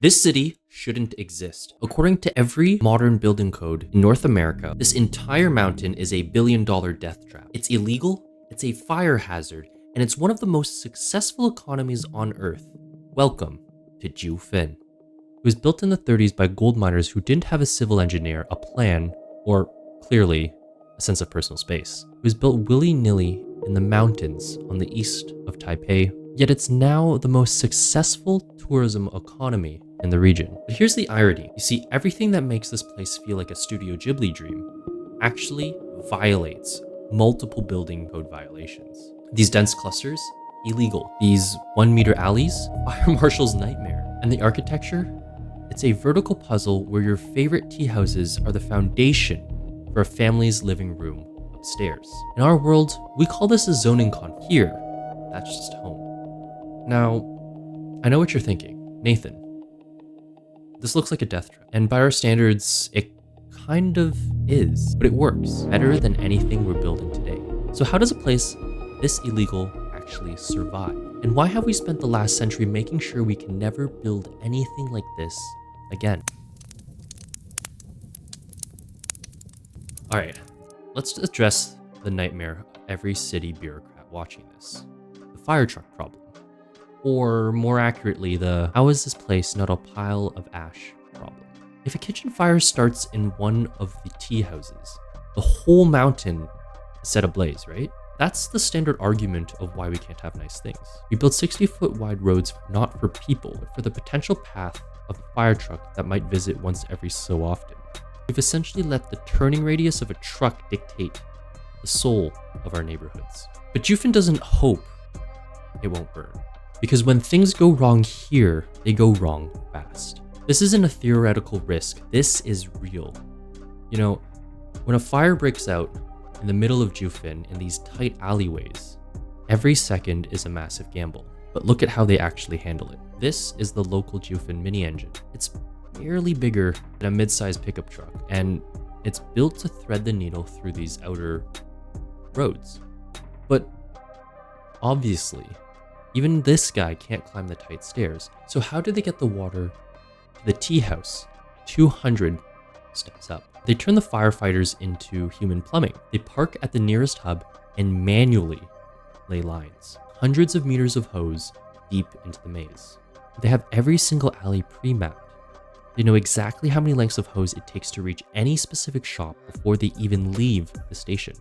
This city shouldn't exist. According to every modern building code in North America, this entire mountain is a billion-dollar death trap. It's illegal, it's a fire hazard, and it's one of the most successful economies on Earth. Welcome to Jiufen. It was built in the 30s by gold miners who didn't have a civil engineer, a plan, or clearly, a sense of personal space. It was built willy-nilly in the mountains on the east of Taipei, yet it's now the most successful tourism economy in the region. But here's the irony. You see, everything that makes this place feel like a Studio Ghibli dream actually violates multiple building code violations. These dense clusters, illegal. These 1-meter alleys, fire marshal's nightmare. And the architecture, it's a vertical puzzle where your favorite tea houses are the foundation for a family's living room upstairs. In our world, we call this a zoning conflict. Here, that's just home. Now, I know what you're thinking. Nathan, this looks like a death trap. And by our standards, it kind of is, but it works better than anything we're building today. So how does a place this illegal actually survive? And why have we spent the last century making sure we can never build anything like this again? All right, let's address the nightmare of every city bureaucrat watching this. The fire truck problem. Or more accurately, the how is this place not a pile of ash problem. If a kitchen fire starts in one of the tea houses, the whole mountain is set ablaze, right? That's the standard argument of why we can't have nice things. We build 60-foot wide roads not for people, but for the potential path of a fire truck that might visit once every so often. We've essentially let the turning radius of a truck dictate the soul of our neighborhoods. But Jiufen doesn't hope it won't burn. Because when things go wrong here, they go wrong fast. This isn't a theoretical risk, this is real. You know, when a fire breaks out in the middle of Jiufen in these tight alleyways, every second is a massive gamble. But look at how they actually handle it. This is the local Jiufen mini engine. It's barely bigger than a mid-sized pickup truck, and it's built to thread the needle through these outer roads. But obviously, even this guy can't climb the tight stairs. So how do they get the water to the tea house 200 steps up? They turn the firefighters into human plumbing. They park at the nearest hub and manually lay lines. Hundreds of meters of hose deep into the maze. They have every single alley pre-mapped. They know exactly how many lengths of hose it takes to reach any specific shop before they even leave the station.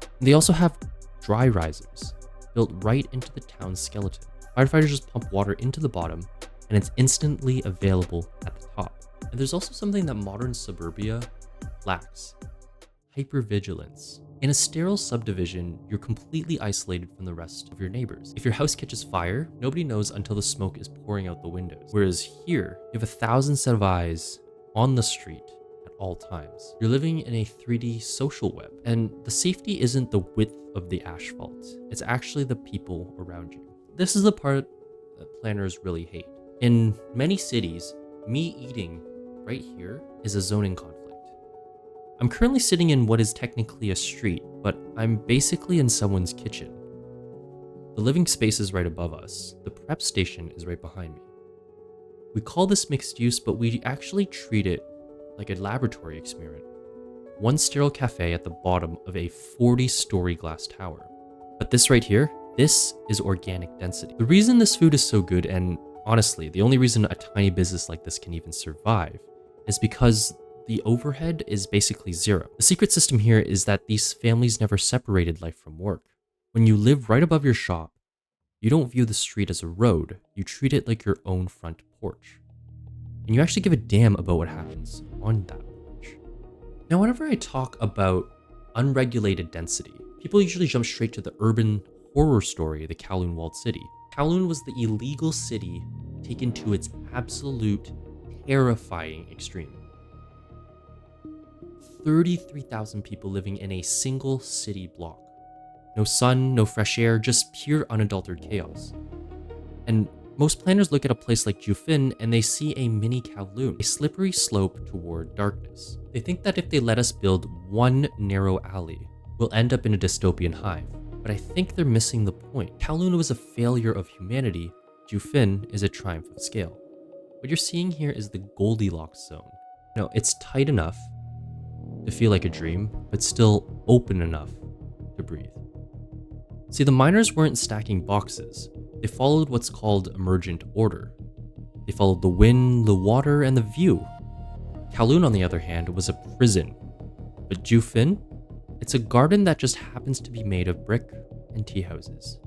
And they also have dry risers built right into the town's skeleton. Firefighters just pump water into the bottom, and it's instantly available at the top. And there's also something that modern suburbia lacks: hypervigilance. In a sterile subdivision, you're completely isolated from the rest of your neighbors. If your house catches fire, nobody knows until the smoke is pouring out the windows. Whereas here, you have 1,000 set of eyes on the street at all times. You're living in a 3D social web, and the safety isn't the width of the asphalt. It's actually the people around you. This is the part that planners really hate. In many cities, me eating right here is a zoning conflict. I'm currently sitting in what is technically a street, but I'm basically in someone's kitchen. The living space is right above us. The prep station is right behind me. We call this mixed use, but we actually treat it like a laboratory experiment. One sterile cafe at the bottom of a 40-story glass tower. But this right here, this is organic density. The reason this food is so good, and honestly, the only reason a tiny business like this can even survive, is because the overhead is basically zero. The secret system here is that these families never separated life from work. When you live right above your shop, you don't view the street as a road, you treat it like your own front porch. And you actually give a damn about what happens on that porch. Now, whenever I talk about unregulated density, people usually jump straight to the urban horror story, the Kowloon walled city. Kowloon was the illegal city taken to its absolute terrifying extreme. 33,000 people living in a single city block. No sun, no fresh air, just pure unadulterated chaos. And most planners look at a place like Jiufen and they see a mini Kowloon, a slippery slope toward darkness. They think that if they let us build one narrow alley, we'll end up in a dystopian hive. But I think they're missing the point. Kowloon was a failure of humanity. Jiufen is a triumph of scale. What you're seeing here is the Goldilocks Zone. No, it's tight enough to feel like a dream, but still open enough to breathe. See, the miners weren't stacking boxes. They followed what's called emergent order. They followed the wind, the water, and the view. Kowloon, on the other hand, was a prison. But Jiufen, it's a garden that just happens to be made of brick and tea houses.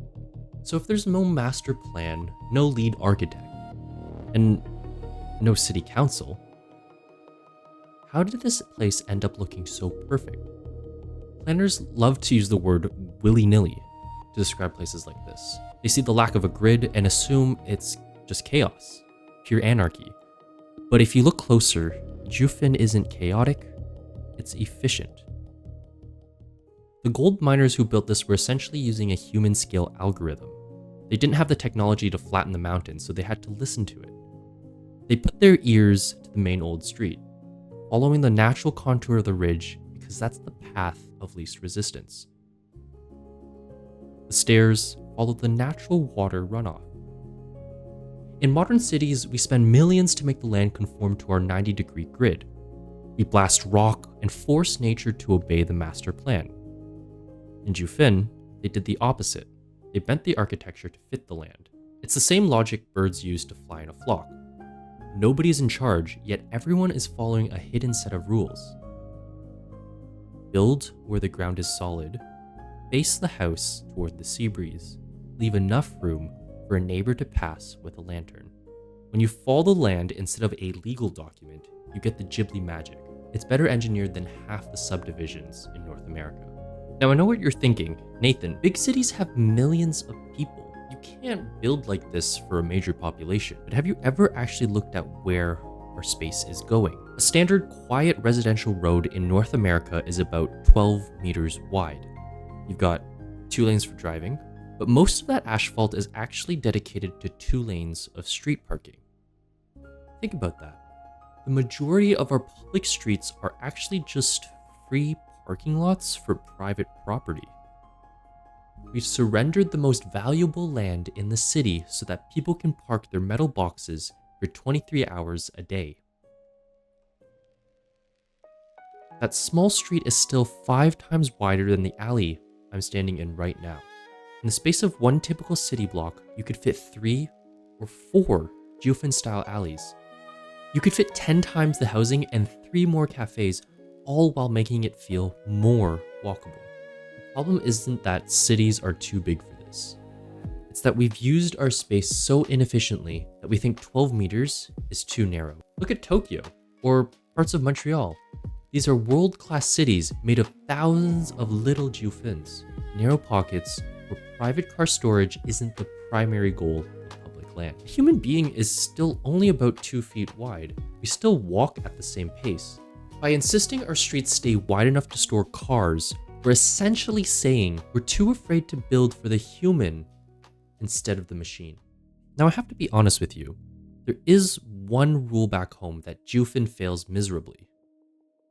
So if there's no master plan, no lead architect, and no city council, how did this place end up looking so perfect? Planners love to use the word willy-nilly to describe places like this. They see the lack of a grid and assume it's just chaos, pure anarchy. But if you look closer, Jiufen isn't chaotic, it's efficient. The gold miners who built this were essentially using a human-scale algorithm. They didn't have the technology to flatten the mountain, so they had to listen to it. They put their ears to the main old street, following the natural contour of the ridge because that's the path of least resistance. The stairs follow the natural water runoff. In modern cities, we spend millions to make the land conform to our 90-degree grid. We blast rock and force nature to obey the master plan. In Jiufen, they did the opposite. They bent the architecture to fit the land. It's the same logic birds use to fly in a flock. Nobody's in charge, yet everyone is following a hidden set of rules. Build where the ground is solid. Face the house toward the sea breeze. Leave enough room for a neighbor to pass with a lantern. When you follow the land instead of a legal document, you get the Ghibli Magic. It's better engineered than half the subdivisions in North America. Now I know what you're thinking. Nathan, big cities have millions of people. You can't build like this for a major population. But have you ever actually looked at where our space is going? A standard quiet residential road in North America is about 12 meters wide. You've got 2 lanes for driving, but most of that asphalt is actually dedicated to 2 lanes of street parking. Think about that. The majority of our public streets are actually just free parking lots for private property. We've surrendered the most valuable land in the city so that people can park their metal boxes for 23 hours a day. That small street is still 5 times wider than the alley I'm standing in right now. In the space of one typical city block, you could fit 3 or 4 Jiufen-style alleys. You could fit 10 times the housing and 3 more cafes, all while making it feel more walkable. The problem isn't that cities are too big for this. It's that we've used our space so inefficiently that we think 12 meters is too narrow. Look at Tokyo, or parts of Montreal. These are world-class cities made of thousands of little Jiufens, narrow pockets where private car storage isn't the primary goal of public land. A human being is still only about 2 feet wide. We still walk at the same pace. By insisting our streets stay wide enough to store cars, we're essentially saying we're too afraid to build for the human instead of the machine. Now I have to be honest with you. There is one rule back home that Jiufen fails miserably.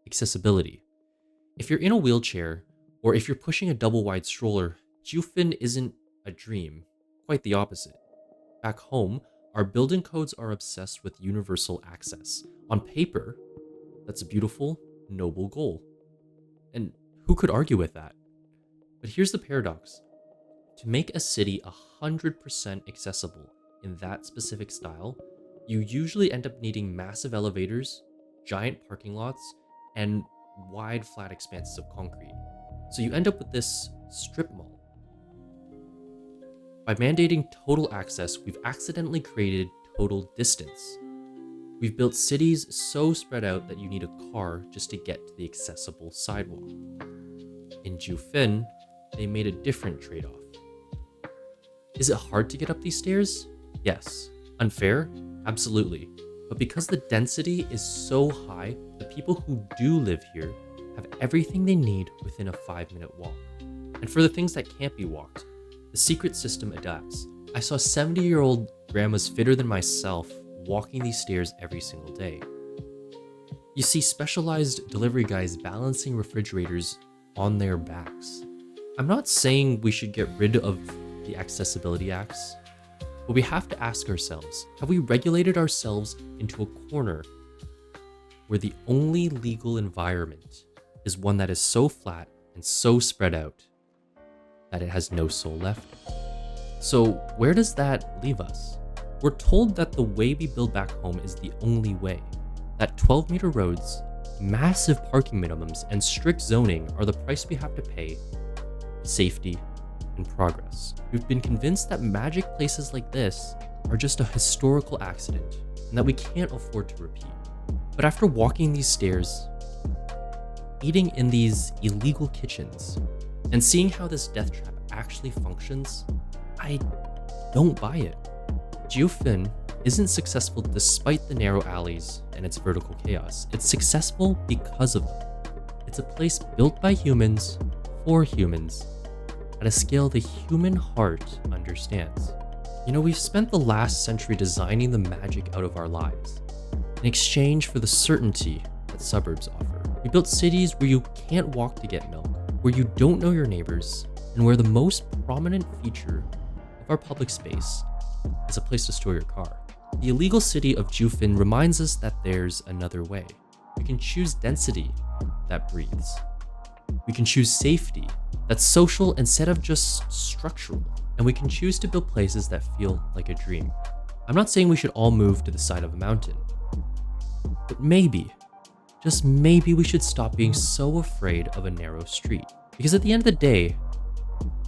Accessibility. If you're in a wheelchair, or if you're pushing a double-wide stroller, Jiufen isn't a dream. Quite the opposite. Back home, our building codes are obsessed with universal access. On paper, that's a beautiful, noble goal. And who could argue with that? But here's the paradox. To make a city 100% accessible in that specific style, you usually end up needing massive elevators, giant parking lots, and wide flat expanses of concrete. So you end up with this strip mall. By mandating total access, we've accidentally created total distance. We've built cities so spread out that you need a car just to get to the accessible sidewalk. In Jiufen, they made a different trade-off. Is it hard to get up these stairs? Yes. Unfair? Absolutely. But because the density is so high, the people who do live here have everything they need within a 5-minute walk. And for the things that can't be walked, the secret system adapts. I saw 70-year-old grandmas fitter than myself walking these stairs every single day. You see specialized delivery guys balancing refrigerators on their backs. I'm not saying we should get rid of the accessibility acts, But we have to ask ourselves, have we regulated ourselves into a corner where the only legal environment is one that is so flat and so spread out that it has no soul left? So where does that leave us? We're told that the way we build back home is the only way, that 12-meter roads, massive parking minimums, and strict zoning are the price we have to pay for safety and progress. We've been convinced that magic places like this are just a historical accident and that we can't afford to repeat. But after walking these stairs, eating in these illegal kitchens, and seeing how this death trap actually functions, I don't buy it. Jiufen isn't successful despite the narrow alleys and its vertical chaos. It's successful because of them. It's a place built by humans for humans at a scale the human heart understands. You know, we've spent the last century designing the magic out of our lives in exchange for the certainty that suburbs offer. We built cities where you can't walk to get milk, where you don't know your neighbors, and where the most prominent feature of our public space is a place to store your car. The illegal city of Jiufen reminds us that there's another way. We can choose density that breathes. We can choose safety that's social instead of just structural. And we can choose to build places that feel like a dream. I'm not saying we should all move to the side of a mountain, but maybe, just maybe, we should stop being so afraid of a narrow street. Because at the end of the day,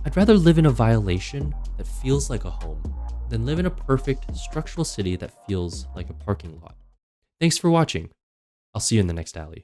I'd rather live in a violation that feels like a home than live in a perfect structural city that feels like a parking lot. Thanks for watching. I'll see you in the next alley.